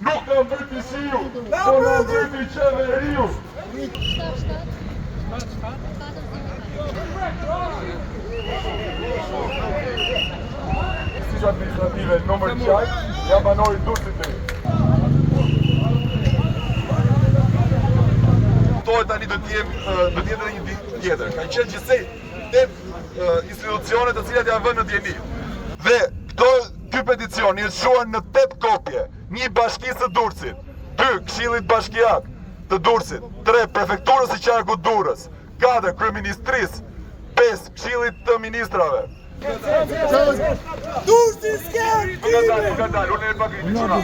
nuk ka mbreti shiu, po na mbreti qeveriu. Institut administrative nëmër 6, ja banori Durrësit. Tani do t'jetë edhe një ditë tjetër. Kanë qenë gjithsej institucionet të cilat janë vënë në djeni. Dhe ky peticion i shuan në 8 kopje. 1 bashkisë të Durrësit, 2 Këshillit Bashkiak të Durrësit, 3 prefekturës së qarkut Durrës, 4 kryeministrisë, 5 Këshillit të ministrave. Durrësi s'ka! Nuk ka dalë, unë e pa kritiquna.